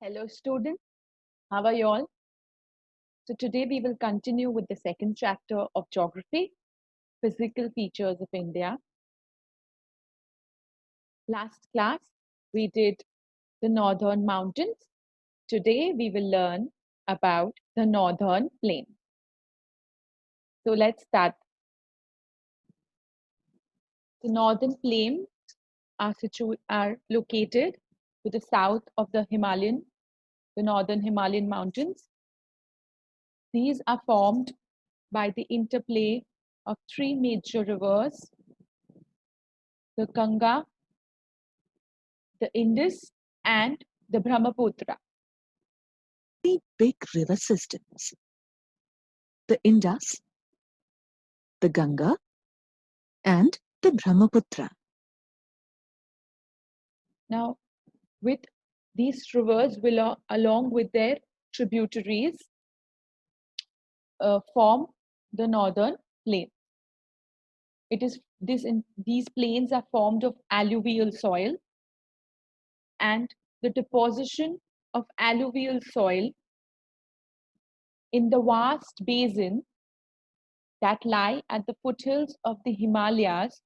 Hello students, how are you all? So today we will continue with the second chapter of geography, physical features of India. Last class we did the northern mountains. Today we will learn about the northern plain. So let's start. The northern plains are located to the south of the northern Himalayan mountains. These are formed by the interplay of three major rivers, the Ganga, the Indus, and the Brahmaputra. Three big river systems: the Indus, the Ganga, and the Brahmaputra. Now, with these rivers, along with their tributaries, form the northern plain. These plains are formed of alluvial soil, and the deposition of alluvial soil in the vast basin that lie at the foothills of the Himalayas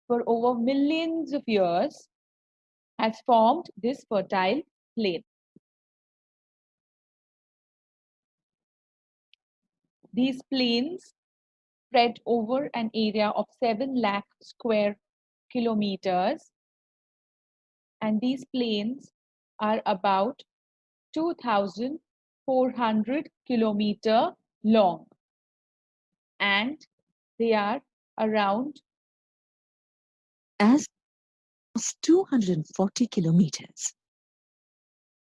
for over millions of years has formed this fertile plain. These plains spread over an area of 7 lakh square kilometers, and these plains are about 2,400 kilometer long, and they are around As 240 kilometers.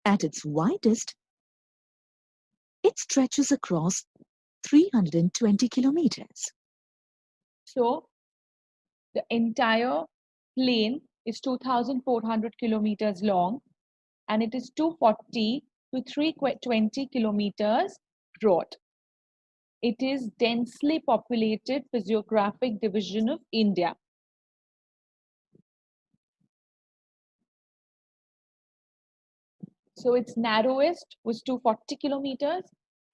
At its widest, it stretches across 320 kilometers. So the entire plain is 2,400 kilometers long, and it is 240 to 320 kilometers broad. It is densely populated physiographic division of India. So its narrowest was 240 kilometers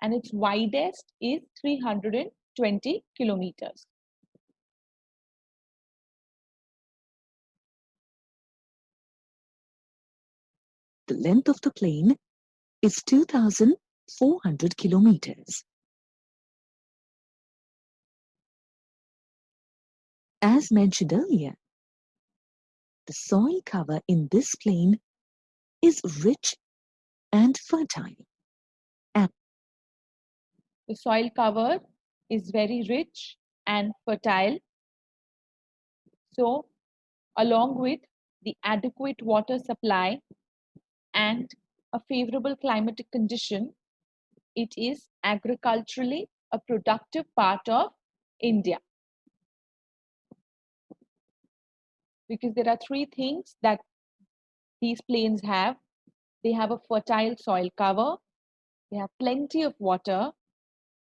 and its widest is 320 kilometers. The length of the plain is 2,400 kilometers. As mentioned earlier, the soil cover in this plain is rich and fertile. The soil cover is very rich and fertile. So, along with the adequate water supply and a favorable climatic condition, it is agriculturally a productive part of India. Because there are three things that these plains have. They have a fertile soil cover, they have plenty of water,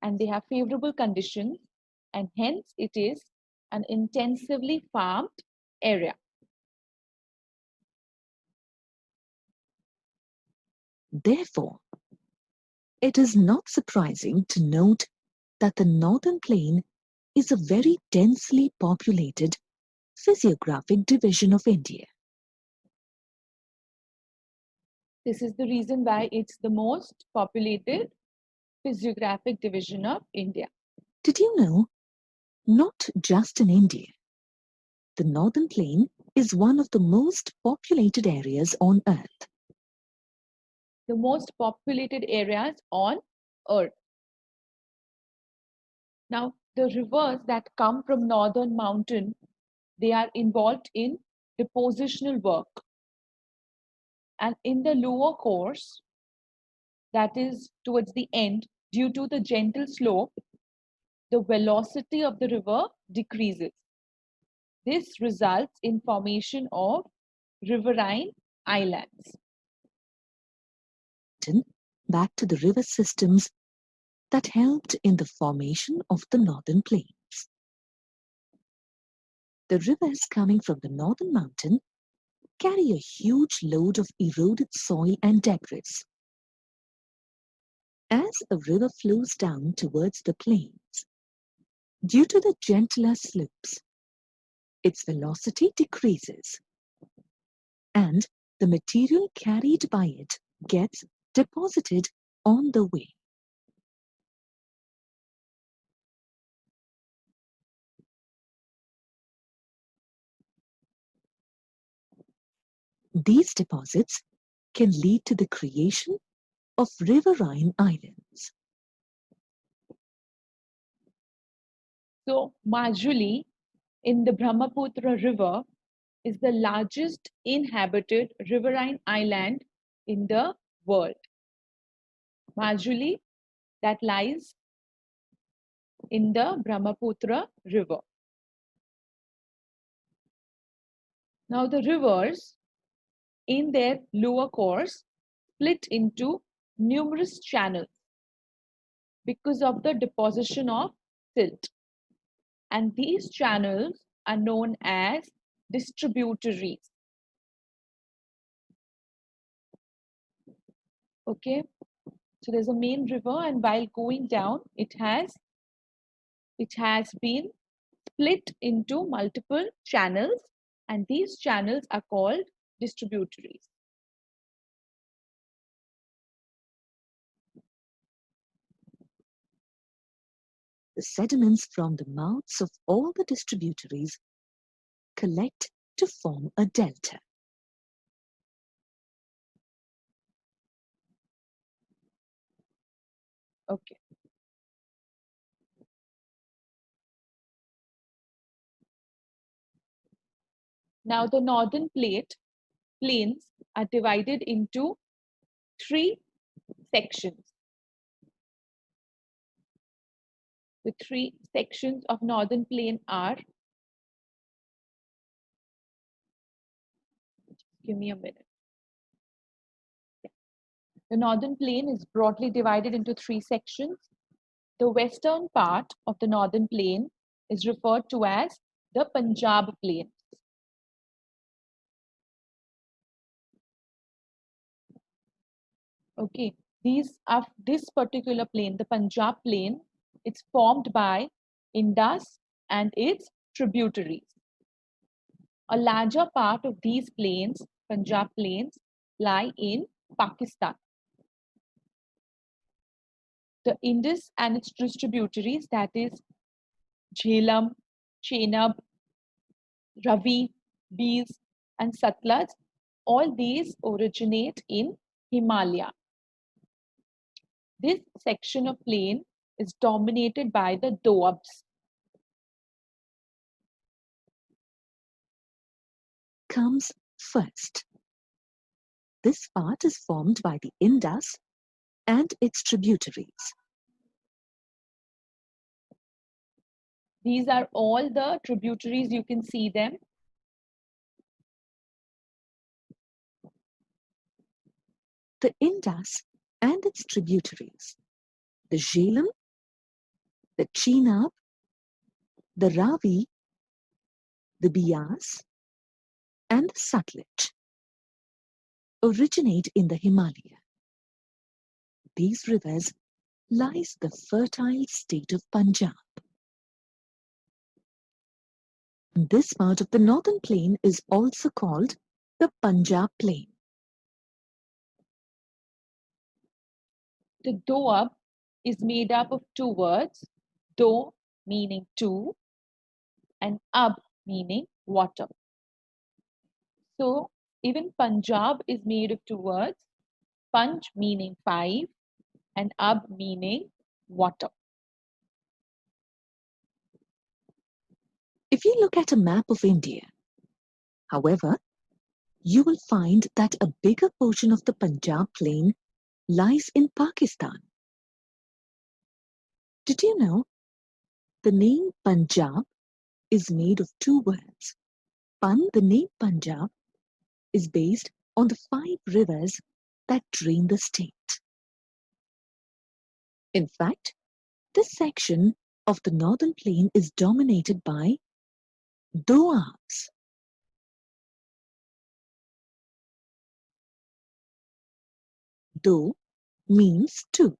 and they have favorable conditions, and hence it is an intensively farmed area. Therefore, it is not surprising to note that the northern plain is a very densely populated physiographic division of India. This is the reason why it's the most populated physiographic division of India. Did you know, not just in India, the northern plain is one of the most populated areas on Earth. The most populated areas on Earth. Now, the rivers that come from northern mountain, they are involved in depositional work. And in the lower course, that is towards the end, due to the gentle slope, the velocity of the river decreases. This results in formation of riverine islands. Back to the river systems that helped in the formation of the northern plains. The rivers coming from the northern mountain carry a huge load of eroded soil and debris. As a river flows down towards the plains, due to the gentler slopes, its velocity decreases, and the material carried by it gets deposited on the way. These deposits can lead to the creation of riverine islands. So, Majuli in the Brahmaputra River is the largest inhabited riverine island in the world. Majuli, that lies in the Brahmaputra River. Now, the rivers in their lower course split into numerous channels because of the deposition of silt. And these channels are known as distributaries. Okay, so there's a main river, and while going down, it has been split into multiple channels, and these channels are called distributaries. The sediments from the mouths of all the distributaries collect to form a delta. Okay. Now the northern plains are divided into 3 sections. The 3 sections of northern plain are, give me a minute. The northern plain is broadly divided into 3 sections. The western part of the northern plain is referred to as the Punjab Plains. Okay, this particular plain, the Punjab Plain, it's formed by Indus and its tributaries. A larger part of these plains, Punjab Plains, lie in Pakistan. The Indus and its tributaries, that is Jhelum, Chenab, Ravi, Beas, and Satluj, all these originate in Himalaya. This section of plain is dominated by the Doabs. Comes first. This part is formed by the Indus and its tributaries. These are all the tributaries, you can see them. The Indus and its tributaries, the Jhelum, the Chenab, the Ravi, the Beas, and the Satluj, originate in the Himalaya. These rivers lies the fertile state of Punjab. This part of the northern plain is also called the Punjab Plain. The Doab is made up of 2 words, Do meaning 2 and Ab meaning water. So even Punjab is made of 2 words, Panj meaning 5 and Ab meaning water. If you look at a map of India, however, you will find that a bigger portion of the Punjab plain lies in Pakistan. Did you know the name Punjab is made of 2 words? The name Punjab is based on the 5 rivers that drain the state. In fact, this section of the northern plain is dominated by Doabs. Do means 2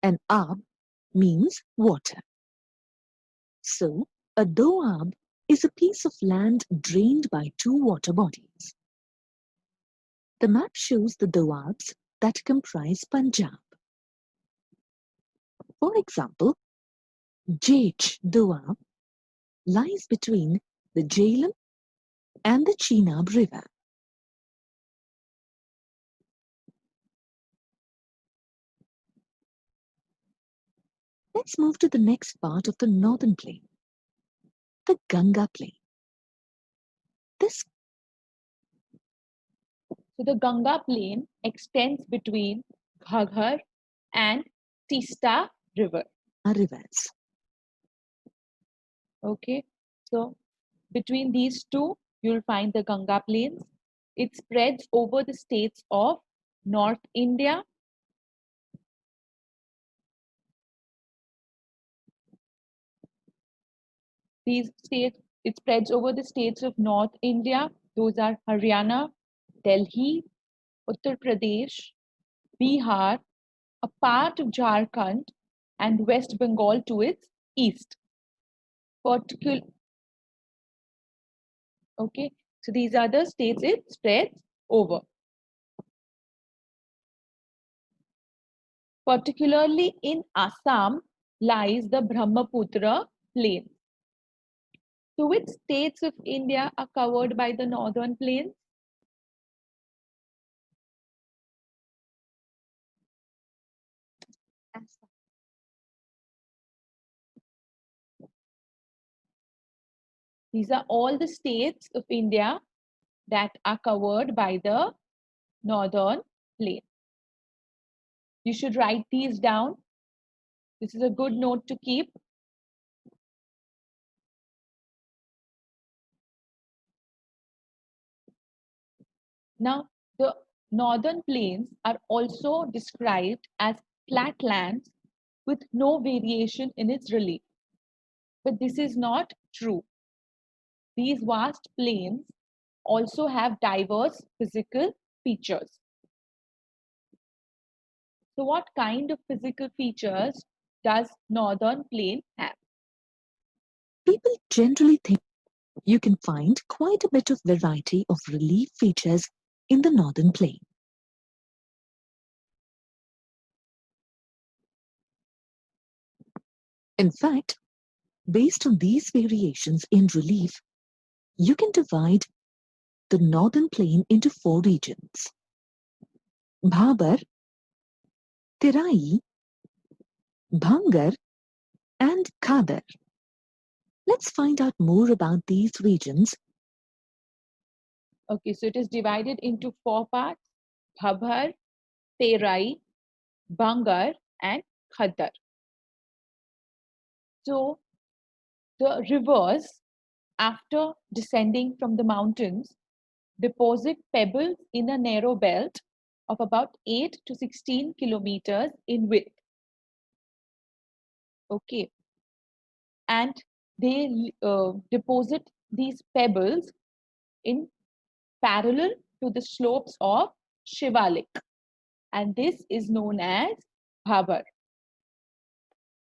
and ab means water. So, a doab is a piece of land drained by two water bodies. The map shows the doabs that comprise Punjab. For example, Jech Doab lies between the Jhelum and the Chenab River. Let's move to the next part of the northern plain, the Ganga plain. So the Ganga plain extends between Ghaggar and Tista river. Rivers. Okay, so between these two, you'll find the Ganga plains. It spreads over the states of North India, these states, it spreads over the states of North India. Those are Haryana, Delhi, Uttar Pradesh, Bihar, a part of Jharkhand, and West Bengal to its east. Okay, so these are the states it spreads over. Particularly in Assam lies the Brahmaputra plain. So which states of India are covered by the northern plains? These are all the states of India that are covered by the northern plain. You should write these down. This is a good note to keep. Now, the northern plains are also described as flatlands with no variation in its relief. But this is not true. These vast plains also have diverse physical features. So what kind of physical features does northern plain have? People generally think you can find quite a bit of variety of relief features in the northern plain. In fact, based on these variations in relief, you can divide the northern plain into four regions: Bhabar, Terai, Bhangar, and Khadar. Let's find out more about these regions. Okay, so it is divided into four parts: Bhabar, Terai, Bangar, and Khadar. So the rivers, after descending from the mountains, deposit pebbles in a narrow belt of about 8 to 16 kilometers in width. Okay, and they deposit these pebbles in parallel to the slopes of Shivalik, and this is known as Bhabar.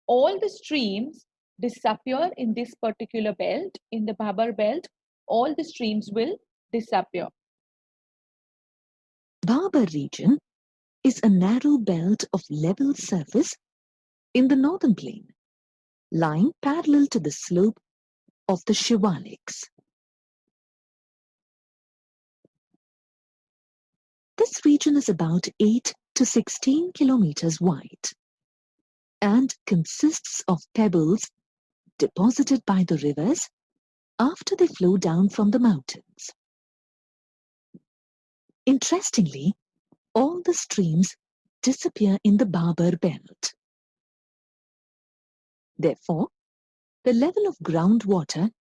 All the streams disappear in this particular belt, in the Bhabar belt, all the streams will disappear. Bhabar region is a narrow belt of level surface in the northern plain, lying parallel to the slope of the Shivaliks. This region is about 8 to 16 kilometers wide and consists of pebbles deposited by the rivers after they flow down from the mountains. Interestingly, all the streams disappear in the Bhabar belt. Therefore, the level of groundwater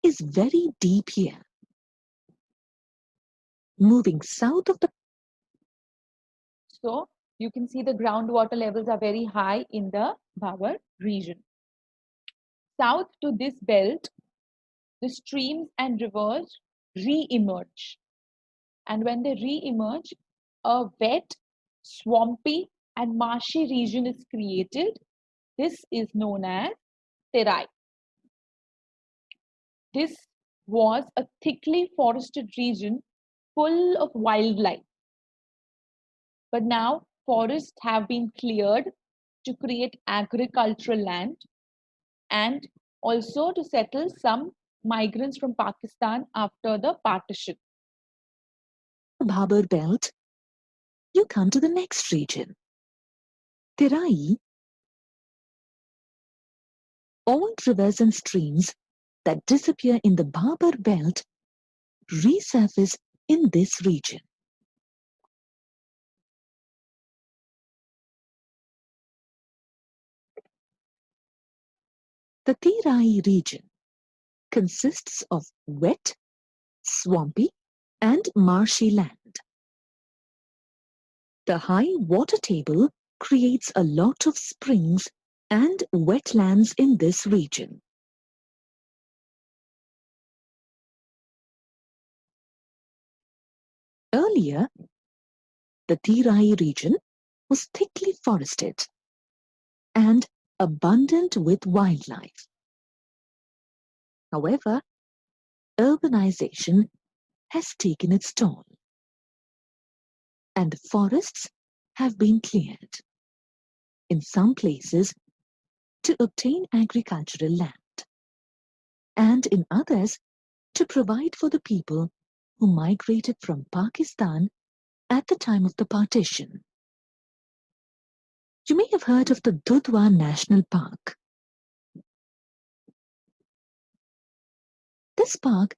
is very deep here. Moving south of the So you can see the groundwater levels are very high in the Bhabar region. South to this belt, the streams and rivers re-emerge. And when they re-emerge, a wet, swampy and marshy region is created. This is known as Terai. This was a thickly forested region full of wildlife. But now forests have been cleared to create agricultural land and also to settle some migrants from Pakistan after the partition. Bhabur Belt, you come to the next region. Terai, all rivers and streams that disappear in the Bhabur Belt resurface in this region. The Terai region consists of wet, swampy, and marshy land. The high water table creates a lot of springs and wetlands in this region. Earlier, the Terai region was thickly forested and abundant with wildlife. However, urbanization has taken its toll, and the forests have been cleared, in some places to obtain agricultural land, and in others to provide for the people who migrated from Pakistan at the time of the partition. You may have heard of the Dudhwa National Park. This park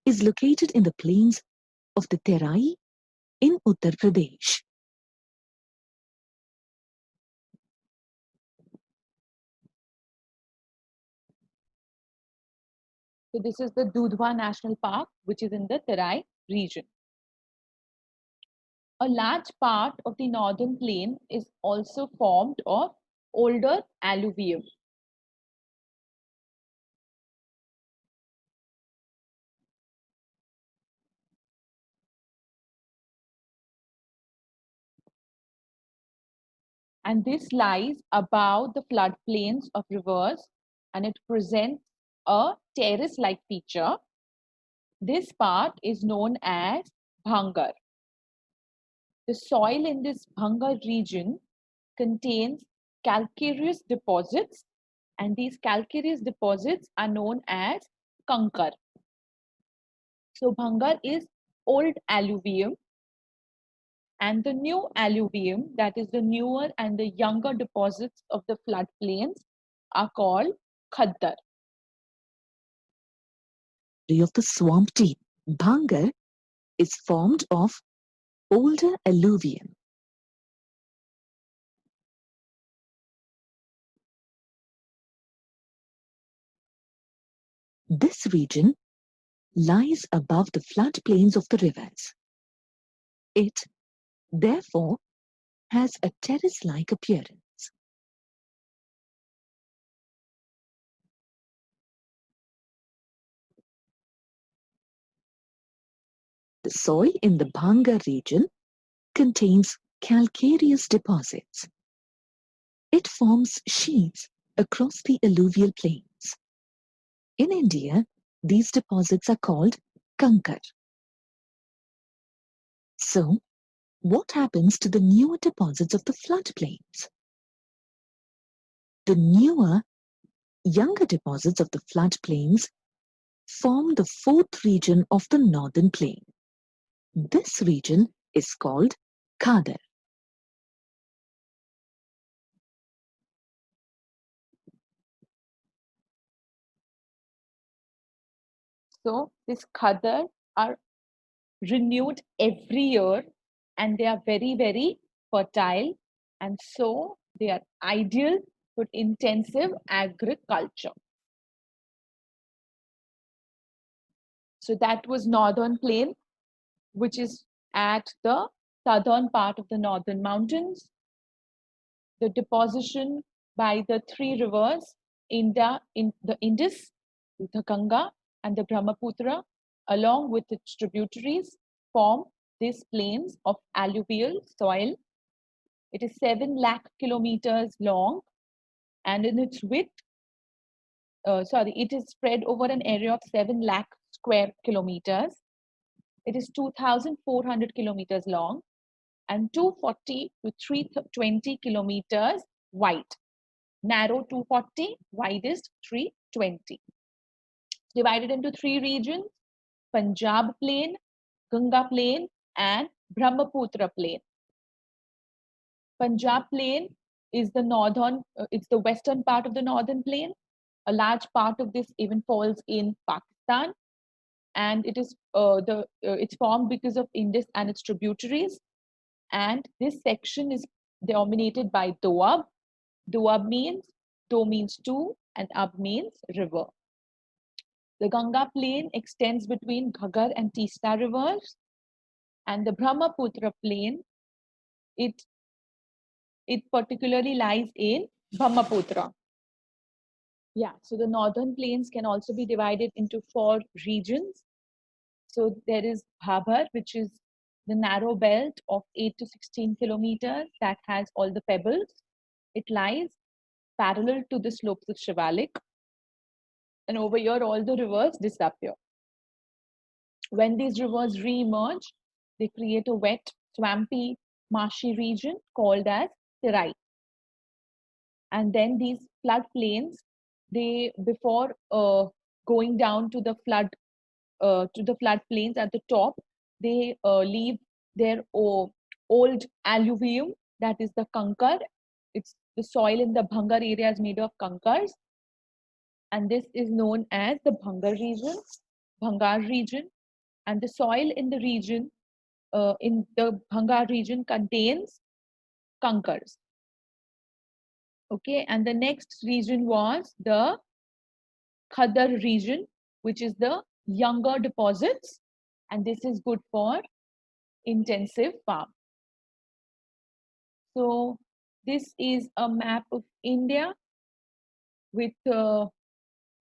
is located in the plains of the Terai in Uttar Pradesh. So this is the Dudhwa National Park, which is in the Terai region. A large part of the northern plain is also formed of older alluvium. And this lies above the floodplains of rivers, and it presents a terrace-like feature. This part is known as Bhangar. The soil in this Bhangar region contains calcareous deposits, and these calcareous deposits are known as Kankar. So Bhangar is old alluvium, and the new alluvium, that is the newer and the younger deposits of the floodplains, are called Khaddar. Of the swamp deep, Bhangar is formed of older alluvium. This region lies above the floodplains of the rivers. It, therefore, has a terrace-like appearance. The soil in the Bhangar region contains calcareous deposits. It forms sheets across the alluvial plains. In India, these deposits are called Kankar. So, what happens to the newer deposits of the floodplains? The newer, younger deposits of the floodplains form the fourth region of the northern plain. This region is called Khadar. So this Khadar are renewed every year, and they are very, very fertile, and so they are ideal for intensive agriculture. So that was Northern Plain, which is at the southern part of the Northern Mountains. The deposition by the three rivers, in the Indus, the Ganga, and the Brahmaputra, along with its tributaries, form these plains of alluvial soil. It is 7 lakh kilometers long, and in its width, it is spread over an area of 7 lakh square kilometers. It is 2,400 kilometers long and 240 to 320 kilometers wide. Narrow 240, widest 320. Divided into 3 regions: Punjab Plain, Ganga Plain, and Brahmaputra Plain. Punjab Plain is the it's the western part of the northern plain. A large part of this even falls in Pakistan, and it's formed because of Indus and its tributaries. And this section is dominated by Doab. Do means two, and Ab means river. The Ganga plain extends between Ghaggar and Teesta rivers, and the Brahmaputra plain, it particularly lies in Brahmaputra. Yeah, so the northern plains can also be divided into 4 regions. So there is Bhabhar, which is the narrow belt of 8 to 16 kilometers that has all the pebbles. It lies parallel to the slopes of Shivalik. And over here, all the rivers disappear. When these rivers re-emerge, they create a wet, swampy, marshy region called as Terai. And then these floodplains, they, before going down to the floodplains at the top, they leave their old alluvium, that is the kankar. It's the soil in the Bhangar area is made of kankars, and this is known as the Bhangar region. And the soil in the region, in the Bhangar region, contains kankars. Okay, and the next region was the Khadar region, which is the younger deposits, and this is good for intensive farm. So this is a map of India with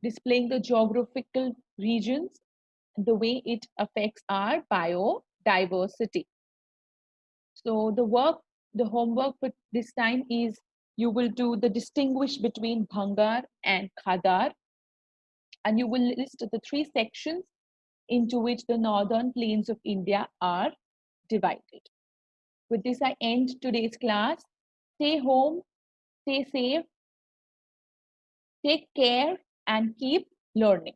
displaying the geographical regions and the way it affects our biodiversity. So the homework for this time is you will do the distinguish between Bhangar and Khadar, and you will list the 3 sections into which the northern plains of India are divided. With this, I end today's class. Stay home, stay safe, take care, and keep learning.